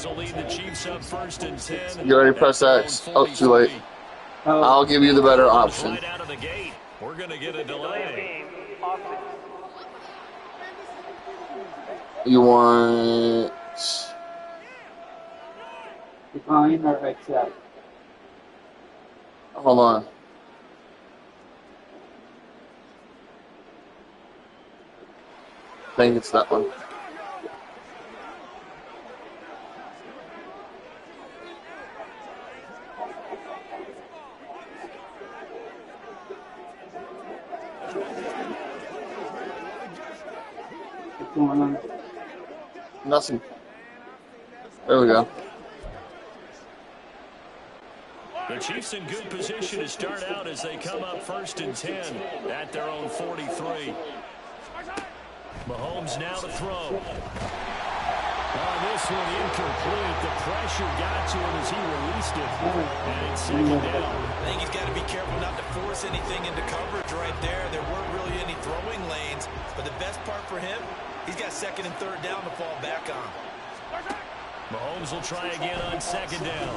Browns will lead the Chiefs up 1st and 10. You already pressed X. Oh, too late. I'll give you the better option. Right out of the gate. We're going to get a delay. You want... Decline or accept? Hold on. I think it's that one. What's going on? Nothing. There we go. The Chiefs in good position to start out as they come up 1st and 10 at their own 43. Mahomes now to throw. This one incomplete. The pressure got to him as he released it. And it's 2nd down. I think he's got to be careful not to force anything into coverage right there. There weren't really any throwing lanes. But the best part for him, he's got 2nd and 3rd down to fall back on. Mahomes will try again on 2nd down.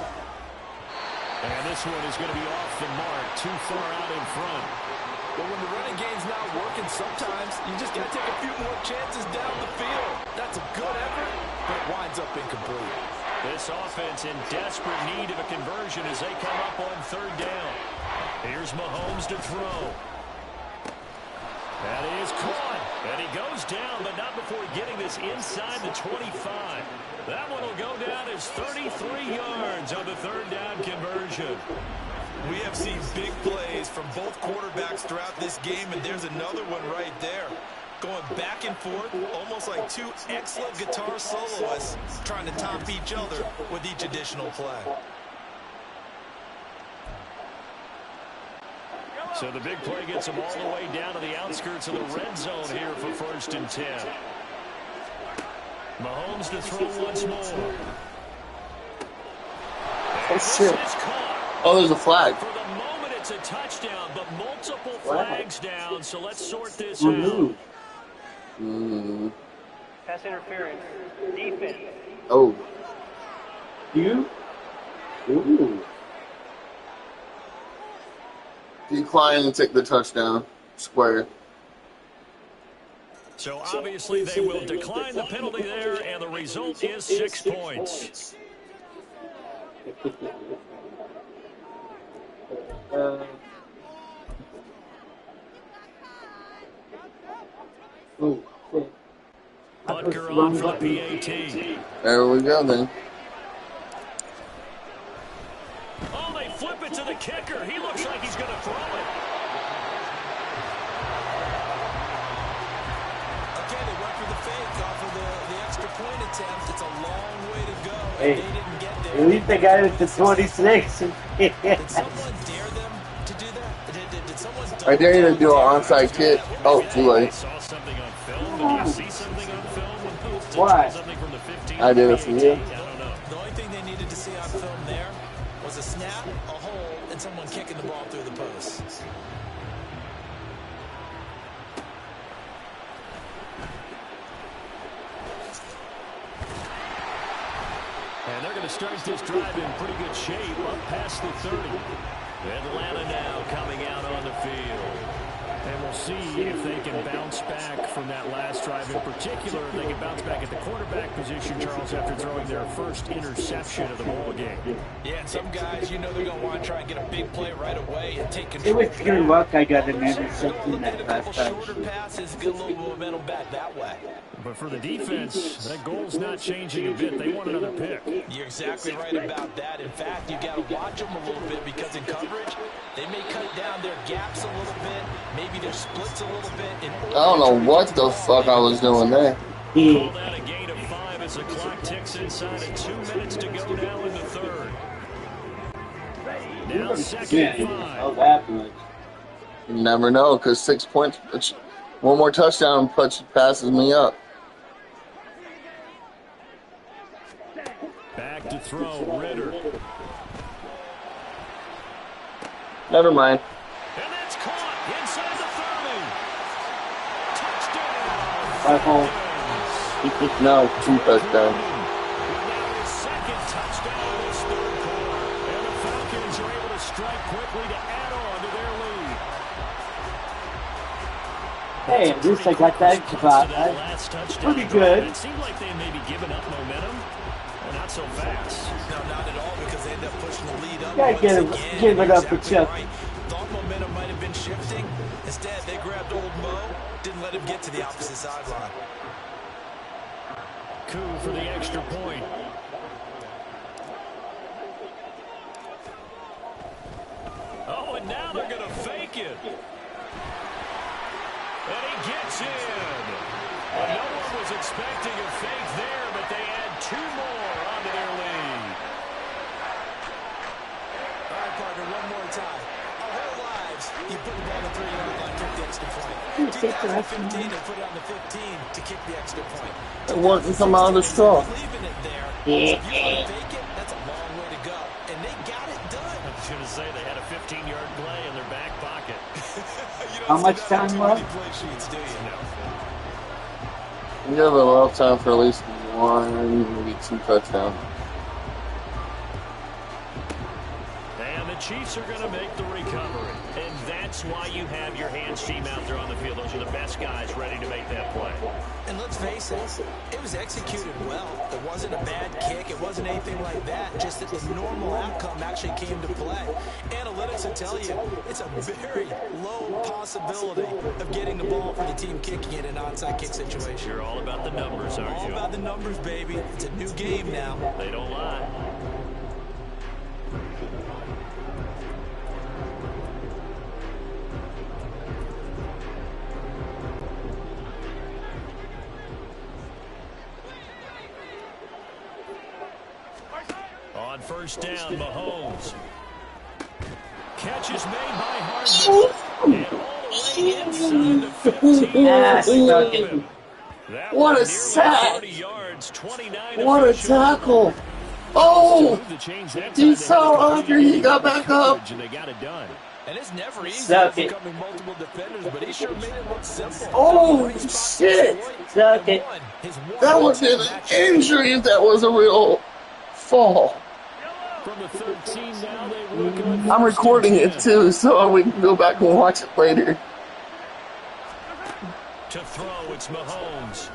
And this one is going to be off the mark, too far out in front. But when the running game's not working, sometimes you just got to take a few more chances down the field. That's a good effort, but it winds up incomplete. This offense in desperate need of a conversion as they come up on 3rd down. Here's Mahomes to throw. That is caught. And he goes down, but not before getting this inside the 25. That one will go down as 33 yards on the 3rd down conversion. We have seen big plays from both quarterbacks throughout this game, and there's another one right there. Going back and forth, almost like two excellent guitar soloists trying to top each other with each additional play. So the big play gets them all the way down to the outskirts of the red zone here for 1st and 10. Mahomes to throw once more. Oh, shit. Oh, there's a flag. For the moment, it's a touchdown, but multiple flags down, so let's sort this out. Pass interference. Defense. Oh. You? Ooh. Decline and take the touchdown. Square. So obviously they will decline the penalty there, and the result is 6 points. Butker on for the PAT. There we go then. Oh, they flip it to the kicker. He looks like he's going to throw it. Okay, they went for the fake off of the extra point attempt. It's a long way to go. Hey, they didn't get there. at least they got it to 26. Did someone dare them to do that? Did someone I dare you to do an onside kick. Oh, too late. I saw something on film. Did you see something on film? Why? Something from the 15. I did it for you. I don't know. The only thing they needed to see on film there was a snap, a hole, and someone kicking the ball through the post. And they're going to start this drive in pretty good shape up past the 30. Atlanta now coming out on the field. And we'll see if they can bounce back from that last drive. In particular, if they can bounce back at the quarterback position, Charles, after throwing their first interception of the ball game. Yeah, and some guys, you know they're going to want to try and get a big play right away and take It control. was pure luck I got an interception Get a that couple last time. shorter passes, get a little momentum back that way. But for the defense, that goal's not changing a bit. They want another pick. You're exactly right about that. In fact, you got to watch them a little bit because in coverage, they may cut down their gaps a little bit, maybe their splits a little bit. I don't know what the fuck I was doing there. Call that a gain of 5 as the clock ticks inside of 2 minutes to go now in the 3rd. Now 2nd and 5. Oh, that much. You never know, because 6 points, one more touchdown passes me up. Back to throw, Ritter. Never mind. And that's caught inside the 30. Touchdown. Rifle. No, 2 touchdowns. Now his 2nd strike quickly to add on to their lead. Hey, at least I got that spot. Pretty good. It seemed like they may be giving up momentum. Well, not so fast. No, not at all, because they end up pushing the lead up. Gotta give it up for Chucky. Right. Thought momentum might have been shifting. Instead, they grabbed old Mo, didn't let him get to the opposite sideline. Coup for the extra point. Oh, and now they're going to fake it. And he gets in. Well, no one was expecting a fake there, but they add 2 more onto their lead. All right, partner, one more time. Our whole lives, you put the ball on the 3-yard line, kick the extra point. 2015, they put it on the 15 to kick the extra point. It wouldn't come out of the straw. Leaving it there. If you want to fake it, that's a long way to go. And they got it done. I was going to say they had a 15-yard play in their back pocket. How much time left? You have enough time for at least 1, maybe 2 touchdowns. And the Chiefs are going to make the recovery. And that's why you have your hands team out there on the field. Those are the best guys ready to make that play. And let's face it, it was executed well. It wasn't a bad kick. It wasn't anything like that. Just that the normal outcome actually came to play. Analytics will tell you it's a very low possibility of getting the ball for the team kicking it in an onside kick situation. You're all about the numbers, aren't you? All about the numbers, baby. It's a new game now. They don't lie. On first down, Mahomes. Catch is made by Hardman. And all the way inside the 15. What a sack! What a tackle! Oh! He fell under, he got back up. And they got it done. And it's never easy Suck it. overcoming multiple defenders, but he sure made it look simple. Oh, shit! Suck it. That was an injury if that was a real fall. From the 13 now, they look on. I'm recording it too, so we can go back and watch it later. To throw, it's Mahomes.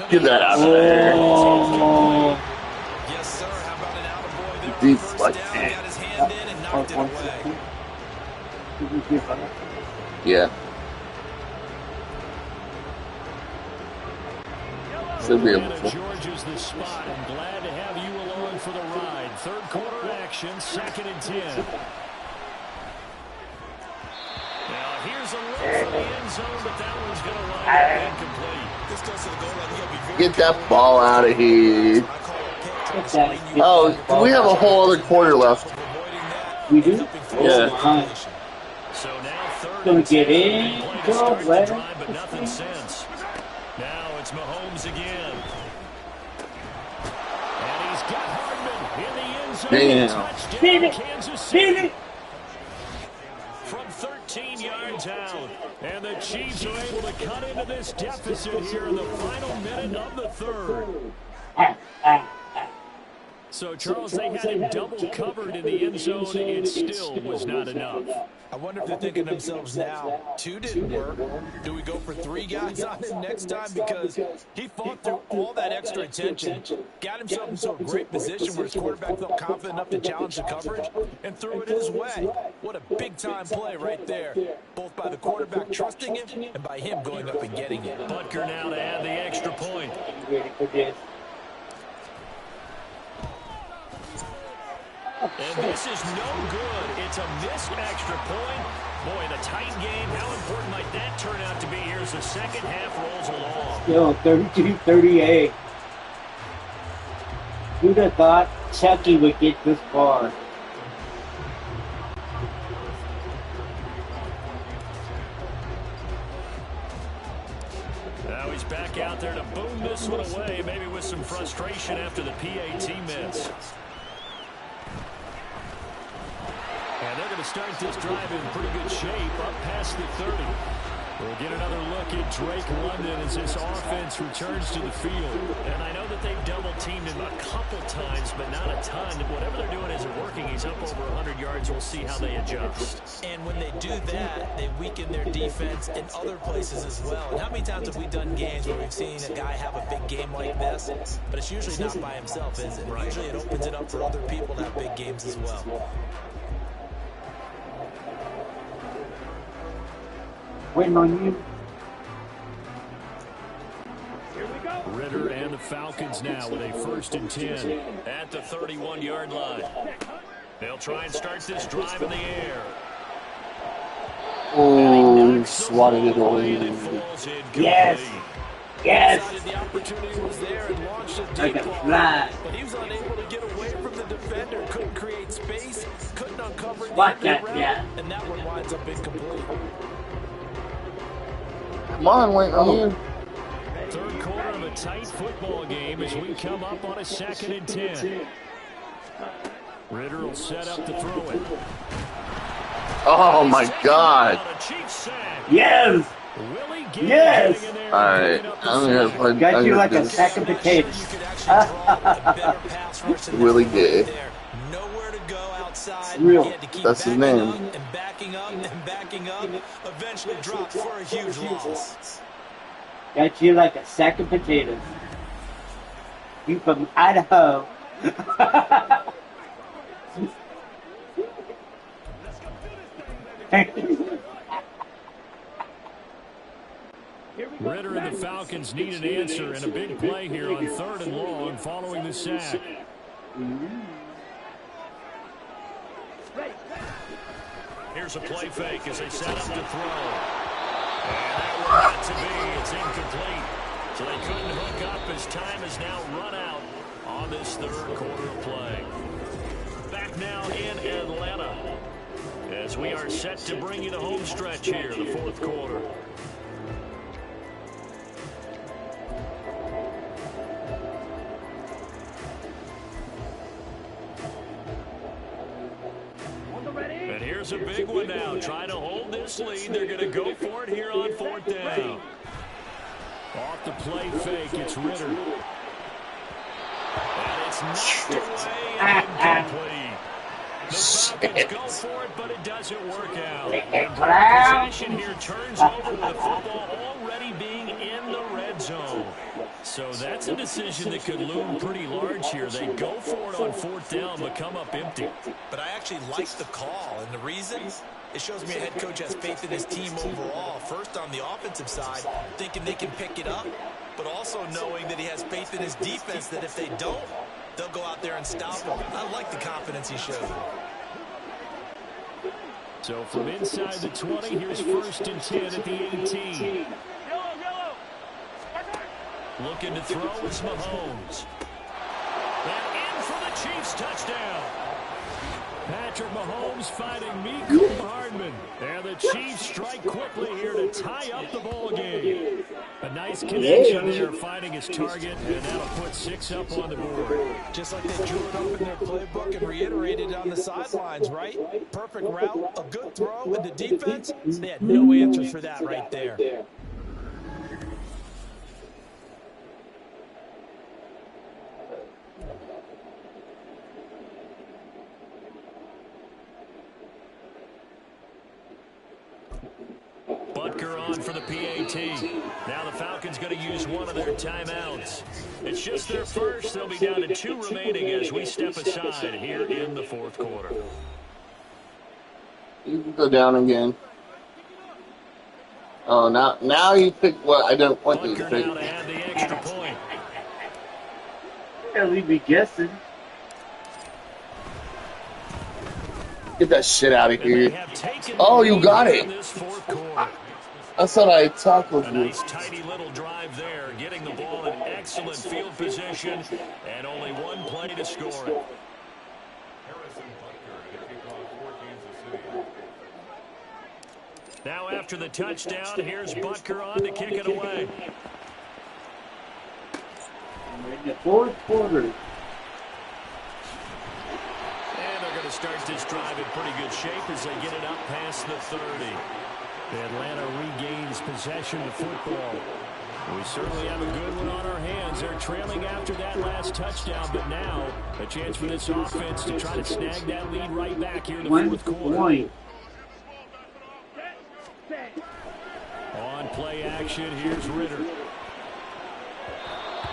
Get that out of there. Oh, Yes, sir. How about an attaboy there on Deep first like down? that. Got his hand in and knocked it away. Yeah. Should be able Atlanta, to. Georgia's the spot. I'm glad to have you along for the ride. Third quarter action, 2nd and 10. Now here's a look for the end zone, but that one's going to wind up incomplete. This goes to the goal line. You gotta be very Get that ball out of here. I call it pick. Try to Get that. screen you. Oh, we have a whole other quarter left. Avoiding that. We do? Yeah. So now 3rd Gonna and 10. get in, They played to go, start the let drive, but it nothing in. since. Now it's Mahomes again. And he's got Hardman in the end zone. Damn. Touchdown, Beat it. Kansas Beat City. it. From 13 yards out. And the Chiefs are able to cut into this deficit here in the final minute of the 3rd. So, Charles, they had him double covered in the end zone. It still was not enough. I wonder if they're thinking to themselves now, 2 didn't work. Do we go for 3 guys on him next time? Because he fought through all that extra attention, got himself into a great position where his quarterback felt confident enough to challenge the coverage and threw it his way. What a big-time play right there, both by the quarterback trusting him and by him going up and getting it. Butker now to add the extra point. Ready for this? And this is no good. It's a missed extra point. Boy, in a tight game, how important might that turn out to be here as the second half rolls along? Yo, 32-38. Who'd have thought Chucky would get this far? Now he's back out there to boom this one away, maybe with some frustration after the PAT miss. And they're going to start this drive in pretty good shape, up past the 30. We'll get another look at Drake London as this offense returns to the field. And I know that they've double-teamed him a couple times, but not a ton. Whatever they're doing isn't working. He's up over 100 yards. We'll see how they adjust. And when they do that, they weaken their defense in other places as well. And how many times have we done games where we've seen a guy have a big game like this, but it's usually not by himself, is it? Right. Usually it opens it up for other people to have big games as well. Waiting on you. Ritter and the Falcons now with a 1st and 10 at the 31-yard line. They'll try and start this drive in the air. Oh, swatted it away. Yes. Yes. The opportunity was there and launched a Like deep a ball, fly. but he was unable to get away from the defender. Couldn't create space. Couldn't uncover the Watch that, route, yeah. and that one winds up incomplete. Come on, wait on you. Third quarter of a tight football game as we come up on a 2nd and 10. Ritter will set up to throw it. Oh my God. Yes. Yes. All right, I'm gonna play. Got you like a sack of potatoes. Willie Gay. Nowhere to go outside. Real. He had to keep That's his backing name. up and backing up and backing up. Eventually dropped for a huge loss. Got you like a sack of potatoes. You from Idaho. Ritter and the Falcons need an answer and a big play here on 3rd and long following the sack. Here's a play fake as they set up to throw. And that will not to be. It's incomplete. So they couldn't hook up as time has now run out on this 3rd quarter of play. Back now in Atlanta as we are set to bring you the home stretch here, the 4th quarter. And here's a big one now. Trying to hold this lead. They're going to go for it here on 4th down. Off the play fake, it's Ritter. And it's knocked away and incomplete. The Falcons go for it, but it doesn't work out. And possession here turns over with the football already being in the red zone. So that's a decision that could loom pretty large here. They go for it on 4th down, but come up empty. But I actually like the call, and the reason? It shows me a head coach has faith in his team overall. First on the offensive side, thinking they can pick it up, but also knowing that he has faith in his defense that if they don't, they'll go out there and stop him. I like the confidence he showed. So from inside the 20, here's 1st and 10 at the 18. Looking to throw is Mahomes. And in for the Chiefs touchdown. Patrick Mahomes fighting Mecole Hardman. And the Chiefs strike quickly here to tie up the ball game. A nice connection there, finding his target, and that'll put 6 up on the board. Just like they drew it up in their playbook and reiterated on the sidelines, right? Perfect route, a good throw, and the defense, they had no answers for that right there. Butker on for the PAT. Now the Falcons going to use one of their timeouts. It's just their first. They'll be down to 2 remaining as we step aside here in the 4th quarter. You can go down again. Oh, now you pick what I don't want you to Butker pick. now to add the extra point. They'll leave me guessing. Get that shit out of And they here. have taken Oh, the you lead got in it. this 4th quarter. I thought I tackled A you. nice tidy little drive there, getting the ball in excellent field position, and only one play to score it. Now after the touchdown, here's Butker on to kick it away. In the 4th quarter. And they're going to start this drive in pretty good shape as they get it up past the 30. Atlanta regains possession of the football. We certainly have a good one on our hands. They're trailing after that last touchdown, but now a chance for this offense to try to snag that lead right back here in the fourth quarter. On play action, here's Ritter.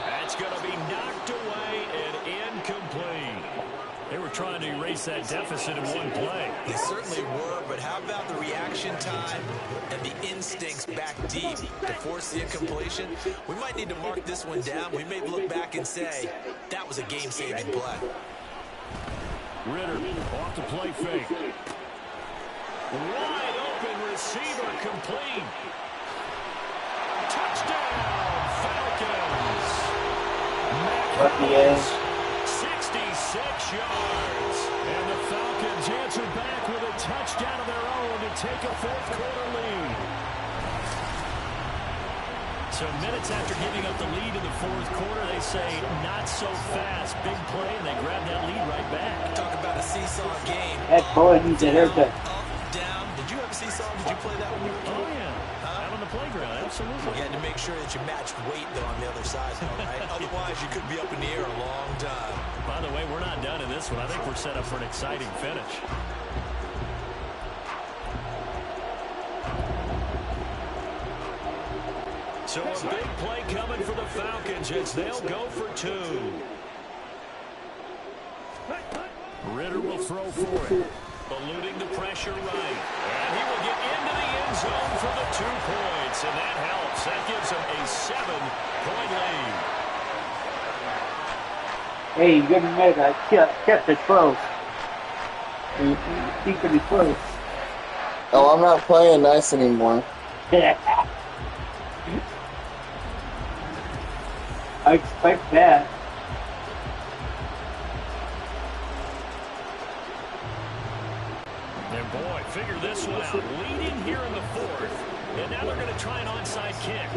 That's going to be knocked away and incomplete. They were trying to erase that deficit in one play. They certainly were, but how about the reaction time and the instincts back deep to force the incompletion? We might need to mark this one down. We may look back and say, that was a game-saving play. Ritter off the play fake. Wide open receiver complete. Touchdown, Falcons. Chucky 66 yards. And the Falcons answer back with a touchdown of their own to take a fourth quarter lead. So minutes after giving up the lead in the fourth quarter, they say not so fast. Big play, and they grab that lead right back. Talk about a seesaw game. That boy needs a haircut. Up, down. Did you have a seesaw? Did you play that when you were a kid? Oh, yeah. Out on the playground, absolutely. You had to make sure that you matched weight, though, on the other side, though, right? Otherwise, you could be up in the air a long time. By the way, we're not done in this one. I think we're set up for an exciting finish. So a big play coming for the Falcons as they'll go for two. Ritter will throw for it. Eluding the pressure right. And he will get into the end zone for the 2 points. And that helps. That gives him a 7-point lead. Hey, you're gonna make a kept it close. Keeping it close. Oh, I'm not playing nice anymore. I expect that. And boy, figure this one out. Leading here in the fourth. And now they're going to try an onside kick.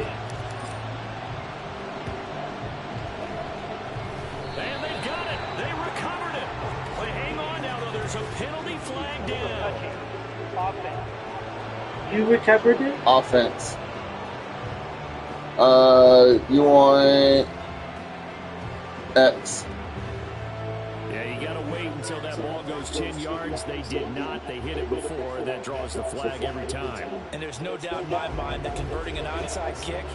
And they've got it. They recovered it. But hang on now, though. There's a penalty flag down. Offense. You recovered it? Offense. You want X. Yeah, you got to wait until that ball goes 10 yards. They did not. They hit it before. That draws the flag every time. And there's no doubt in my mind that converting an onside kick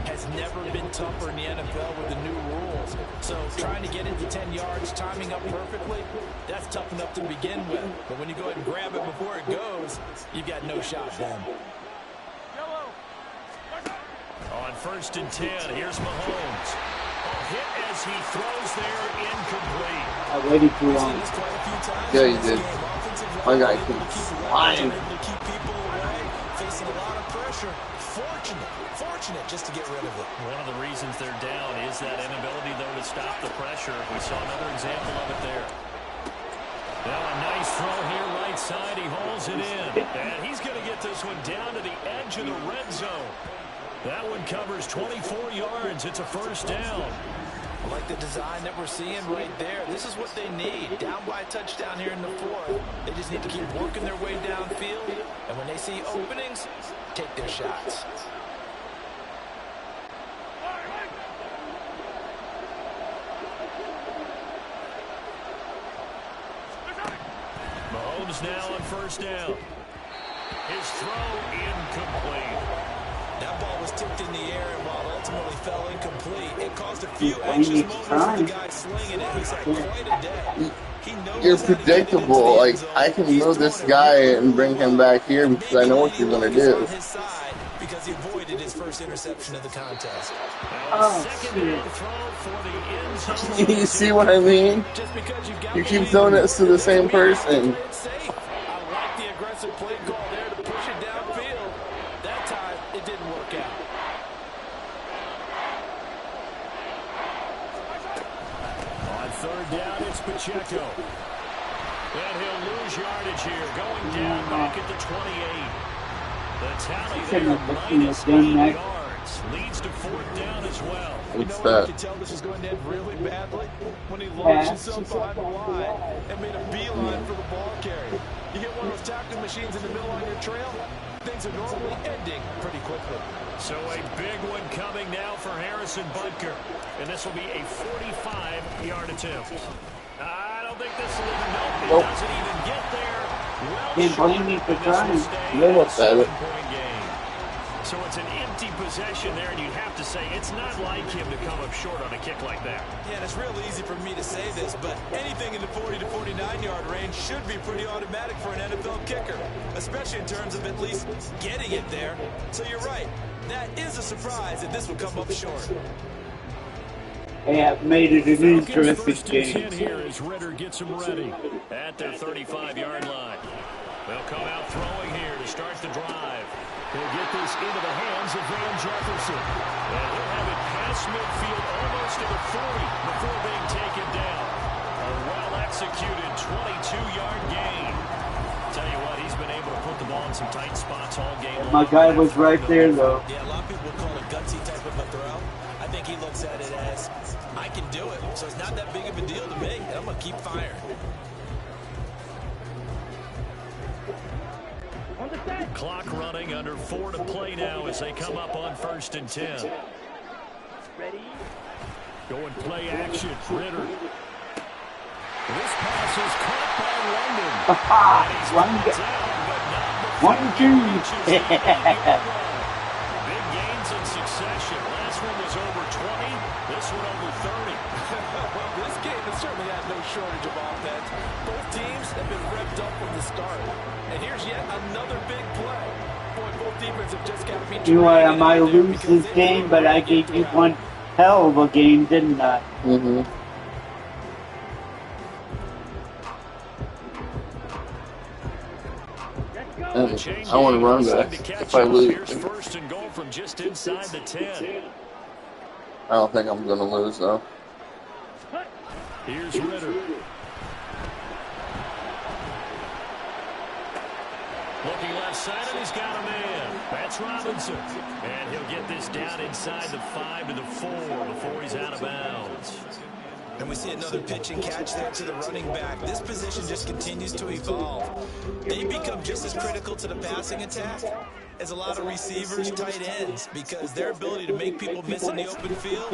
has never been tougher in the NFL with the new rules. So trying to get into 10 yards, timing up perfectly, that's tough enough to begin with. But when you go ahead and grab it before it goes, you've got no shot then. On 1st and 10, here's Mahomes. A hit as he throws there, incomplete. I waited too long. Yeah, you did. My guy keeps flying. Keep people away, facing a lot of pressure. Fortunate just to get rid of it. One of the reasons they're down is that inability, though, to stop the pressure. We saw another example of it there. Now a nice throw here, right side. He hauls it in. And he's going to get this one down to the edge of the red zone. That one covers 24 yards. It's a first down. I like the design that we're seeing right there. This is what they need. Down by a touchdown here in the fourth. They just need to keep working their way downfield. And when they see openings, take their shots. Mahomes now on first down. His throw incomplete. That ball was tipped in the air, and while ultimately fell incomplete, it caused a few anxious moments for the guy slinging it. He's had quite a day. You're predictable. Like, I can move this guy and bring him back here because I know what you're going to do. Because he avoided his first interception of the contest. Oh, shit. You see what I mean? You keep throwing this to the same person. I like the aggressive play call there to push it downfield. That time, it didn't work out. On third down, it's Pacheco. And he'll lose yardage here, going down back at the 28. The tally there, -8 yards. Leads to fourth down as well. What's You that? can tell this is going to end really badly when he launched himself behind the line and made a beeline for the ball carrier. You get one of those tackling machines in the middle on your trail, things are normally ending pretty quickly. So a big one coming now for Harrison Butker. And this will be a 45-yard attempt. I don't think this will even help. He doesn't even get there. Well, Can't blame me for trying. They look better. So it's an empty possession there, and you'd have to say it's not like him to come up short on a kick like that. Yeah, and it's real easy for me to say this, but anything in the 40 to 49-yard range should be pretty automatic for an NFL kicker, especially in terms of at least getting it there. So you're right. That is a surprise that this will come up short. They have made it an interesting game. Here as Ritter gets them ready at their 35-yard line. They'll come out throwing here to start the drive. He'll get this into the hands of Van Jefferson. And he'll have it past midfield almost to the 40 before being taken down. A well-executed 22-yard gain. Tell you what, he's been able to put the ball in some tight spots all game long. My guy was right there, though. Yeah, a lot of people would call it a gutsy type of a throw. I think he looks at it as, I can do it, so it's not that big of a deal to me, and I'm going to keep firing. Clock running, under 4 to play now as they come up on 1st and 10. Ready? Going play action, Ritter. This pass is caught by London. Big gains in succession. Last one was over 20. This one over 30. Well, this game has certainly had no shortage of offense. Both teams have been revved up from the start. And here's yet another big play. Boy, both defenses have just got to be... You know what, I might lose this game, but I gave you one hell of a game, didn't I? Mm-hmm. I want to run back if I lose. First and goal from just inside the 10. I don't think I'm going to lose, though. Here's Ritter. Looking left side, and he's got a man. That's Robinson. And he'll get this down inside the 5 to the 4 before he's out of bounds. And we see another pitch and catch there to the running back. This position just continues to evolve. They become just as critical to the passing attack as a lot of receivers, tight ends, because their ability to make people miss in the open field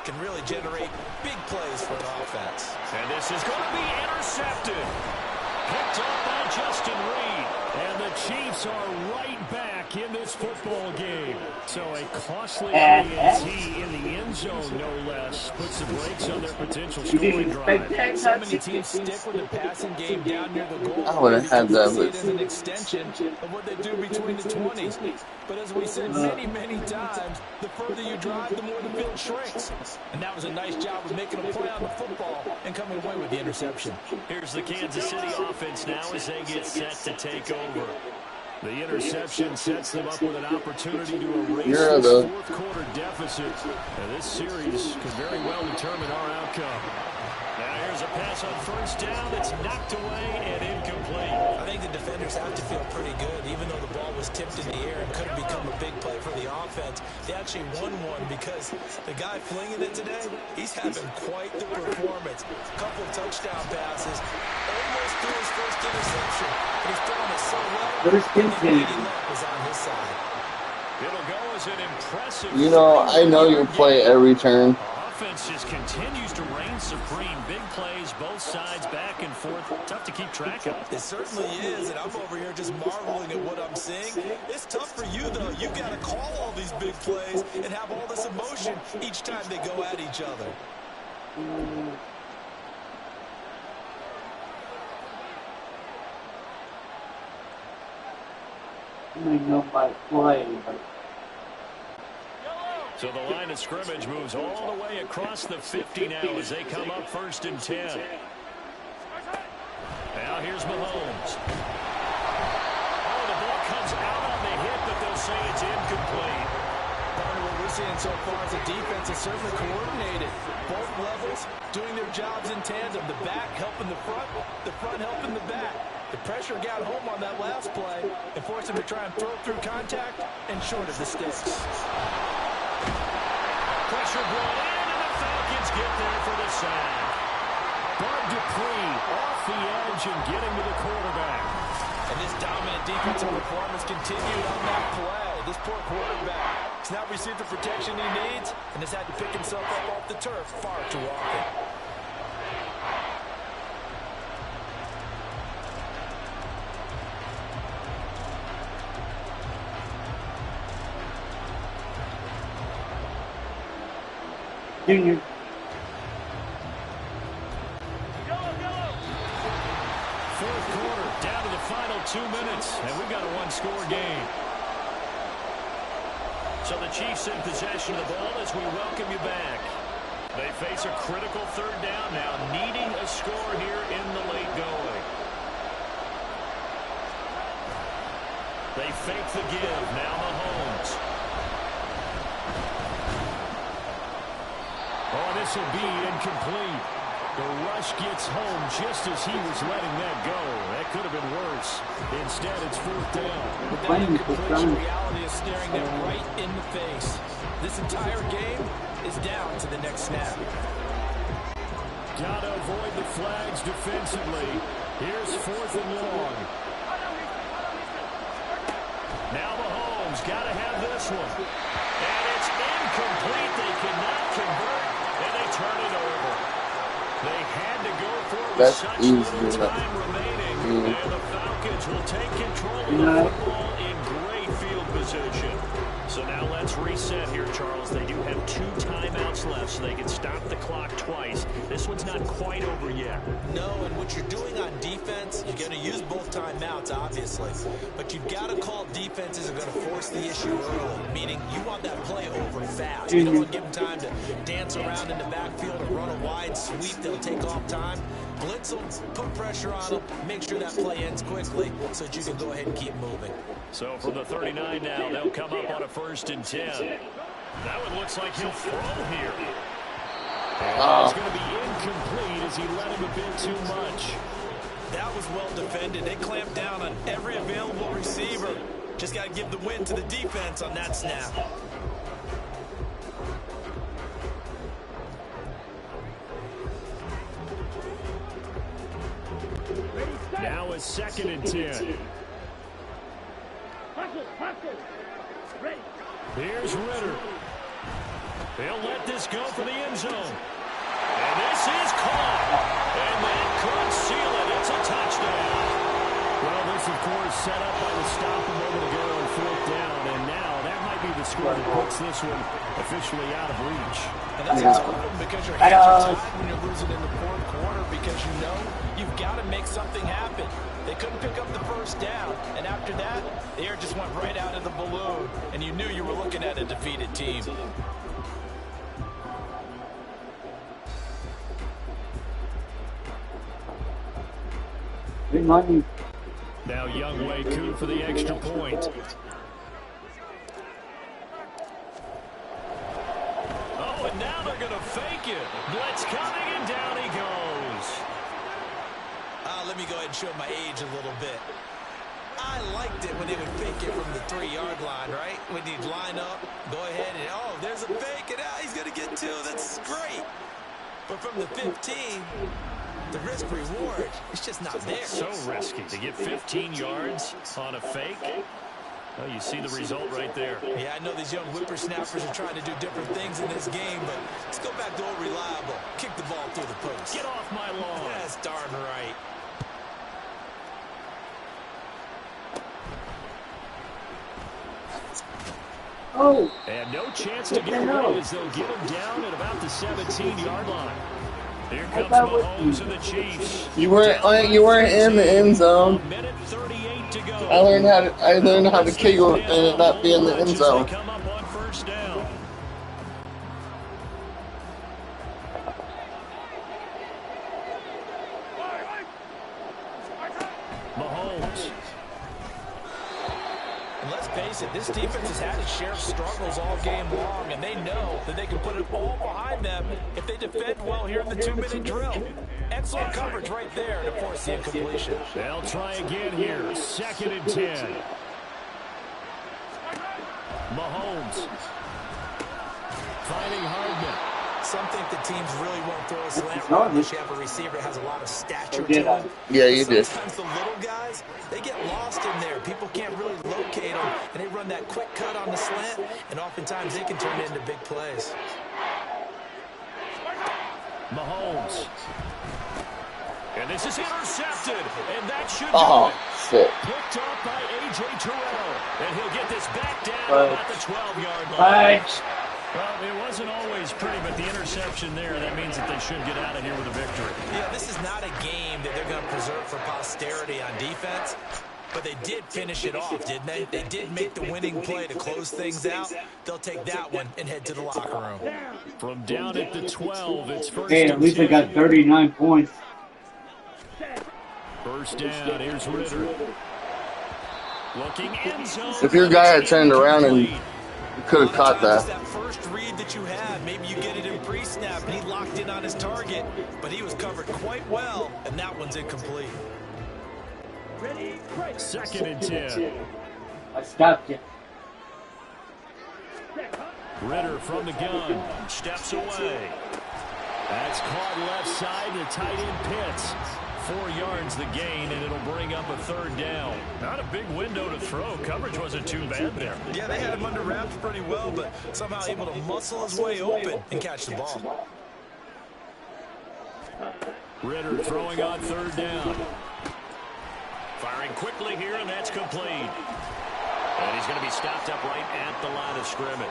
can really generate big plays for an offense. And this is going to be intercepted. Picked up by Justin Reed. And the Chiefs are right back in this football game. So a costly INT in the end zone, no less, puts the brakes on their potential scoring drive. So many teams stick with the passing game down near the goal. I would have had that, but as an extension of what they do between the 20s. But as we said many, many times, the further you drive, the more the field shrinks. And that was a nice job of making a play on the football and coming away with the interception. Here's the Kansas City offense now as they get set to take over. The interception sets them up with an opportunity to erase this fourth quarter deficit. And this series could very well determine our outcome. Now here's a pass on first down that's knocked away and incomplete. I think the defenders have to feel pretty good, even though the ball was tipped in the air and could have become a big play for the offense. They actually won one because the guy flinging it today, he's having quite the performance. A couple of touchdown passes, almost threw his first interception, but he's throwing it so well. Was on his side. It'll go as an impressive. You know, I know you play every turn. Offense just continues to reign supreme. Big plays, both sides, back and forth. Tough to keep track of. It certainly is, and I'm over here just marveling at what I'm seeing. It's tough for you, though. You've got to call all these big plays and have all this emotion each time they go at each other. I know my play, but... So the line of scrimmage moves all the way across the 50 now as they come up 1st and 10. Now here's Mahomes. Oh, the ball comes out on the hit, but they'll say it's incomplete. Part of what we're seeing so far is the defense is certainly coordinated. Both levels doing their jobs in tandem. The back helping the front helping the back. The pressure got home on that last play and forced him to try and throw through contact and short of the sticks. Pressure brought in, and the Falcons get there for the sack. Bud Dupree off the edge and getting to the quarterback. And this dominant defensive performance continued on that play. This poor quarterback has not received the protection he needs and has had to pick himself up off the turf far too often. Junior. Fourth quarter, down to the final 2 minutes, and we've got a one-score game. So the Chiefs in possession of the ball as we welcome you back. They face a critical third down now, needing a score here in the late going. They fake the give, now Mahomes. Oh, this will be incomplete. The rush gets home just as he was letting that go. That could have been worse. Instead, it's fourth down. That incompletion reality is staring them right in the face. This entire game is down to the next snap. Got to avoid the flags defensively. Here's fourth and long. Now Mahomes got to have this one. And it's incomplete. They cannot convert, and they turn it over. They had to go for it with such little time remaining, and the Falcons will take control of the football in great field position. So now let's reset here, Charles. They do have 2 timeouts left, so they can stop the clock twice. This one's not quite over yet. No, and what you're doing on defense, you're going to use both timeouts, obviously. But you've got to call defenses are going to force the issue early, meaning you want that play over fast. You don't want to give them time to dance around in the backfield or run a wide sweep. They'll take off time. Blitz them, put pressure on them, make sure that play ends quickly so that you can go ahead and keep moving. So from the 39 now, they'll come up on a 1st and 10. That one looks like he'll throw here. And it's going to be incomplete as he let him a bit too much. That was well defended. They clamped down on every available receiver. Just got to give the win to the defense on that snap. Now a 2nd and 10. Here's Ritter. They'll let this go for the end zone. And this is caught. And that could seal it. It's a touchdown. Well, this, of course, set up by the stop a moment ago on 4th down. And now that might be the score that puts this one officially out of reach. And that's a problem because your hands are tied when you're losing in the fourth quarter because you know you've got to make something happen. They couldn't pick up the first down, and after that, the air just went right out of the balloon, and you knew you were looking at a defeated team. Good morning. Now Young Wei Koo for the extra point. Oh, and now they're going to fake it. Blitz coming, and down he goes. Let me go ahead and show my age a little bit. I liked it when they would fake it from the 3-yard line, right? When you'd line up, go ahead and, oh, there's a fake, and he's going to get 2. That's great. But from the 15, the risk-reward, it's just not there. So risky to get 15 yards on a fake. Well, you see the result right there. Yeah, I know these young whippersnappers are trying to do different things in this game, but let's go back to old reliable. Kick the ball through the post. Get off my lawn. That's darn right. Oh. And no chance to get away as they'll get him down at about the 17-yard line. Here comes Mahomes and the Chiefs. You weren't in the end zone. Minute 38 to go. I learned how to kick and not be in the end zone. They come up on 1st down. Mahomes. And let's face it, this defense has had its share of struggles all game long, and they know that they can put it all behind them if they defend well here in the 2-minute drill. Excellent coverage right there to force the incompletion. They'll try again here. 2nd and 10. Mahomes. Finding Hardman. Some think the teams really won't throw a slant route unless you have a receiver that has a lot of stature to him. Yeah, you did. Sometimes the little guys, they get lost in there. People can't really locate them, and they run that quick cut on the slant, and oftentimes they can turn it into big plays. Mahomes. And this is intercepted, and that should Oh, shit. picked off by A.J. Terrell. And he'll get this back down at the 12-yard line. Right. Well, it wasn't always pretty, but the interception there, that means that they should get out of here with a victory. Yeah, this is not a game that they're going to preserve for posterity on defense, but they did finish it off, didn't they? They did make the winning play to close things out. They'll take that one and head to the locker room. From down at the 12, it's first Hey, at least they got 39 points. First down, here's Ritter. Looking end zone. If your guy had turned around and you could have caught that. That first read that you had, maybe you get it in pre-snap, and he locked in on his target, but he was covered quite well, and that one's incomplete. Ready, break. Second and 10. I stopped you. Ritter from the gun, steps away. That's caught left side, the tight end Pitts. 4 yards the gain, and it'll bring up a third down. Not a big window to throw. Coverage wasn't too bad there. Yeah, they had him under wraps pretty well, but somehow able to muscle his way open and catch the ball. Ritter throwing on third down. Firing quickly here, and that's complete. And he's going to be stopped up right at the line of scrimmage.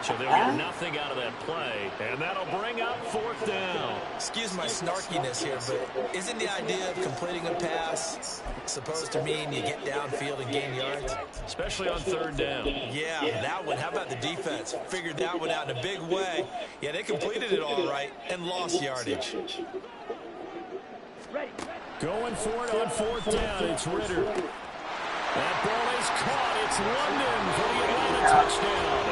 So they'll get nothing out of that play, and that'll bring up fourth down. Excuse my snarkiness here, but isn't the idea of completing a pass supposed to mean you get downfield and gain yards? Especially on third down. Yeah, that one. How about the defense? Figured that one out in a big way. Yeah, they completed it all right and lost yardage. Ready. Going for it on fourth down, it's Ritter. That ball is caught. It's London for the Atlanta touchdown.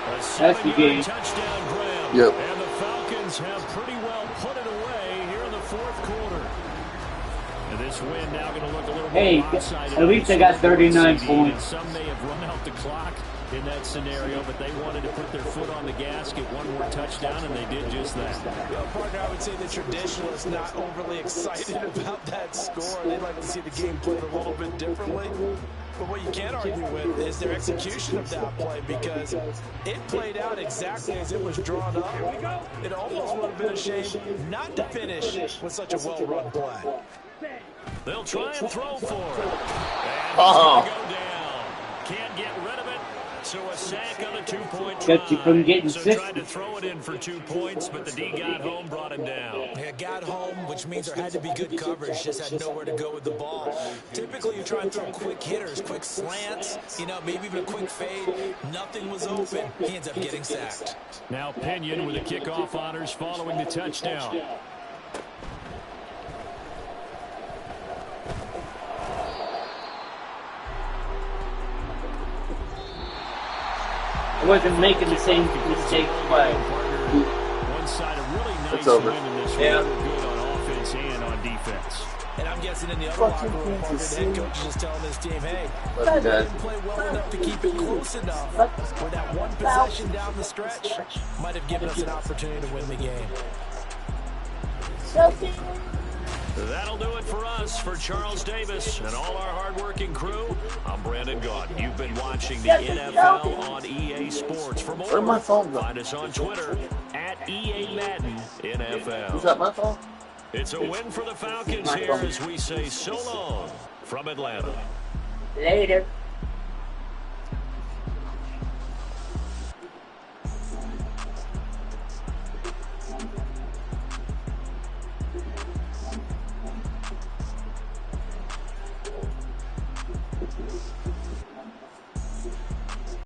A 7-yard touchdown grab. Yep. And the Falcons have pretty well put it away here in the fourth quarter. And this win now going to look a little Hey, more lopsided. at least they got 39 points. Some may have run out the clock in that scenario, but they wanted to put their foot on the gas, get one more touchdown, and they did just that. Well, partner, I would say the traditionalists not overly excited about that score. They'd like to see the game played a little bit differently. But what you can't argue with is their execution of that play, because it played out exactly as it was drawn up. It almost would have been a shame not to finish with such a well-run play. They'll try and throw for it. And he's going to go down. Can't get rid of it. So a sack on a 2-point try. Kept you from getting sick. Tried to throw it in for 2 points, but the D got home, brought him down. Yeah, got home, which means there had to be good coverage. Just had nowhere to go with the ball. Typically, you try and throw quick hitters, quick slants, maybe even a quick fade. Nothing was open. He ends up getting sacked. Now Pinion with the kickoff honors following the touchdown. I wasn't making the same mistake twice. One side, a really nice over. win in this Yeah. one. Good on offense and on defense. And I'm guessing in the other locker room, partner, the head coach is just telling this team, hey, Love you, they Dad. didn't play well enough to keep it close enough, where that one possession down the stretch might have given us an opportunity to win the game. That'll do it for us. For Charles Davis and all our hardworking crew, I'm Brandon Gaudin. You've been watching the NFL on EA Sports. For more, Where'd my phone go? find us on Twitter at EA Madden NFL. Is that my phone? It's a win for the Falcons here as we say so long from Atlanta. Later.